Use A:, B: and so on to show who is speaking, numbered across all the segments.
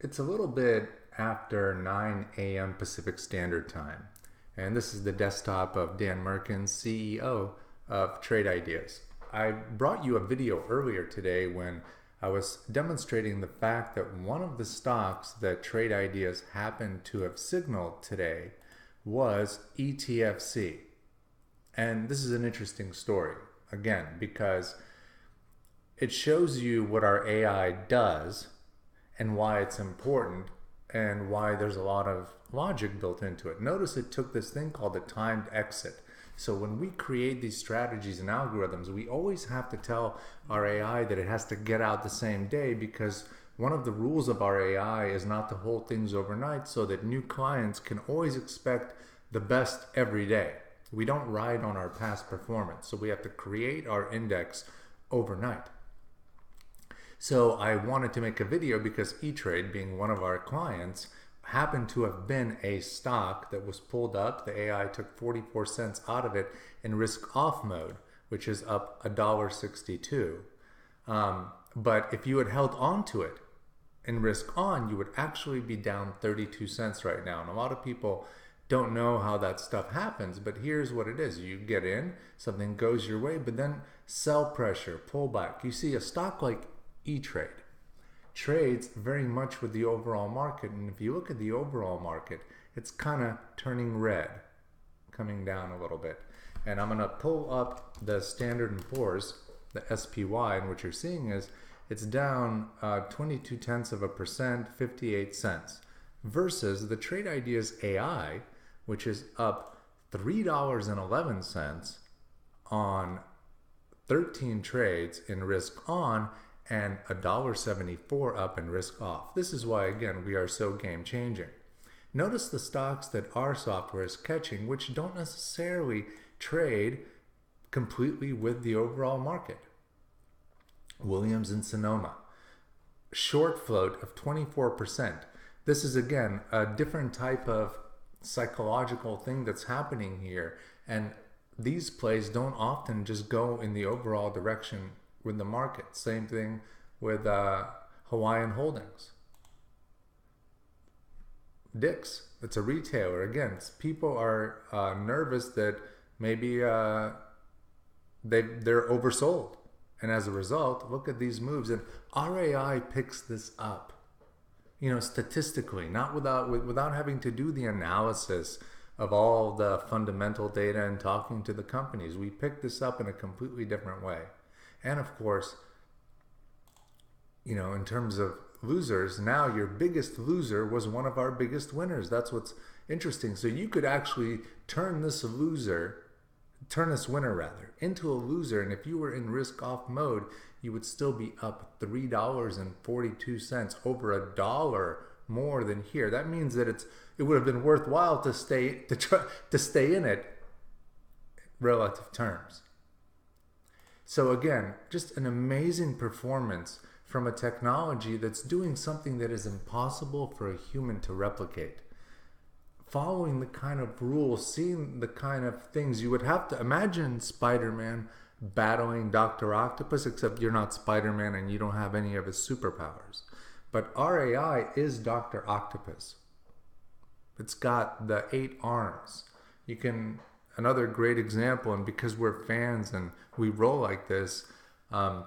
A: It's a little bit after 9 a.m. Pacific Standard Time, and this is the desktop of Dan Merkins, CEO of Trade Ideas. I brought you a video earlier today when I was demonstrating the fact that one of the stocks that Trade Ideas happened to have signaled today was ETFC. And this is an interesting story, again, because it shows you what our AI does and why it's important and why there's a lot of logic built into it. Notice it took this thing called a timed exit. So when we create these strategies and algorithms, we always have to tell our AI that it has to get out the same day, because one of the rules of our AI is not to hold things overnight, so that new clients can always expect the best every day. We don't ride on our past performance, so we have to create our index overnight. So I wanted to make a video because E-Trade, being one of our clients, happened to have been a stock that was pulled up. The AI took 44 cents out of it in risk off mode, which is up $1.62. But if you had held on to it in risk on, you would actually be down 32 cents right now. And a lot of people don't know how that stuff happens, but here's what it is. You get in, something goes your way, but then sell pressure, pullback. You see a stock like E-Trade trades very much with the overall market, and if you look at the overall market, it's kind of turning red, coming down a little bit. And I'm going to pull up the Standard & Poor's, the SPY, and what you're seeing is it's down 0.22%, 58 cents, versus the Trade Ideas AI, which is up $3.11 on 13 trades in risk on, and $1.74 up in risk off. This is why, again, we are so game changing. Notice the stocks that our software is catching, which don't necessarily trade completely with the overall market. Williams and Sonoma, short float of 24%. This is, again, a different type of psychological thing that's happening here, and these plays don't often just go in the overall direction with the market. Same thing with Hawaiian Holdings. Dick's, it's a retailer. Again, people are nervous that maybe they're oversold. And as a result, look at these moves. And RAI picks this up, statistically, not without having to do the analysis of all the fundamental data and talking to the companies. We pick this up in a completely different way. And of course, in terms of losers, now your biggest loser was one of our biggest winners. That's what's interesting. So you could actually turn this winner into a loser. And if you were in risk off mode, you would still be up $3.42, over $1 more than here. That means that it would have been worthwhile to stay in it relative terms. So again, just an amazing performance from a technology that's doing something that is impossible for a human to replicate. Following the kind of rules, seeing the kind of things you would have to imagine. Spider-Man battling Dr. Octopus, except you're not Spider-Man and you don't have any of his superpowers. But RAI is Dr. Octopus. It's got the 8 arms. Another great example, and because we're fans and we roll like this, the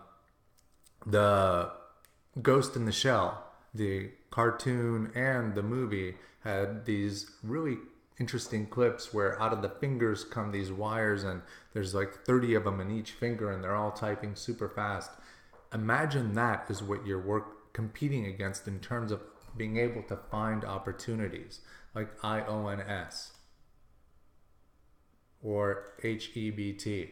A: Ghost in the Shell, the cartoon and the movie, had these really interesting clips where out of the fingers come these wires, and there's like 30 of them in each finger, and they're all typing super fast. Imagine that is what you're competing against in terms of being able to find opportunities like IONS or HEBT.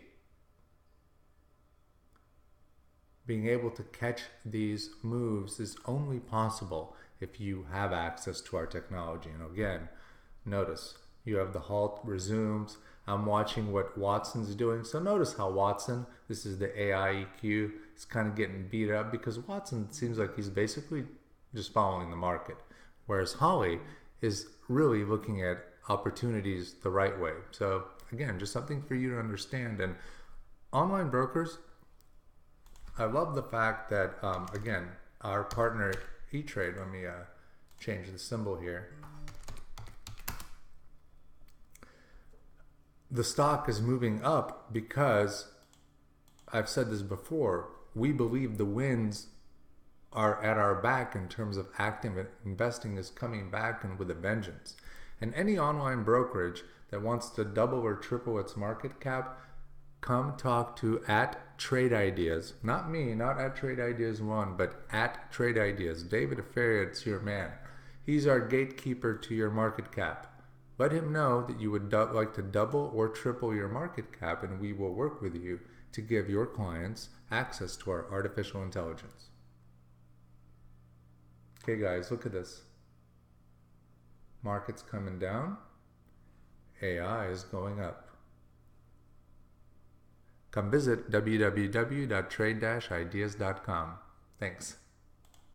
A: Being able to catch these moves is only possible if you have access to our technology. And again, notice you have the halt resumes. I'm watching what Watson's doing. So notice how Watson, this is the AI EQ, is kind of getting beat up because Watson seems like he's basically just following the market. Whereas Holly is really looking at opportunities the right way. So again, just something for you to understand. And online brokers, I love the fact that, again, our partner E-Trade, let me change the symbol here. The stock is moving up because, I've said this before, we believe the winds are at our back in terms of active investing is coming back and with a vengeance. And any online brokerage that wants to double or triple its market cap, come talk to @TradeIdeas. Not me, not @TradeIdeas1, but @TradeIdeas. David Afariad's your man. He's our gatekeeper to your market cap. Let him know that you would like to double or triple your market cap, and we will work with you to give your clients access to our artificial intelligence. Okay guys, look at this. Market's coming down. AI is going up. Come visit www.trade-ideas.com. Thanks.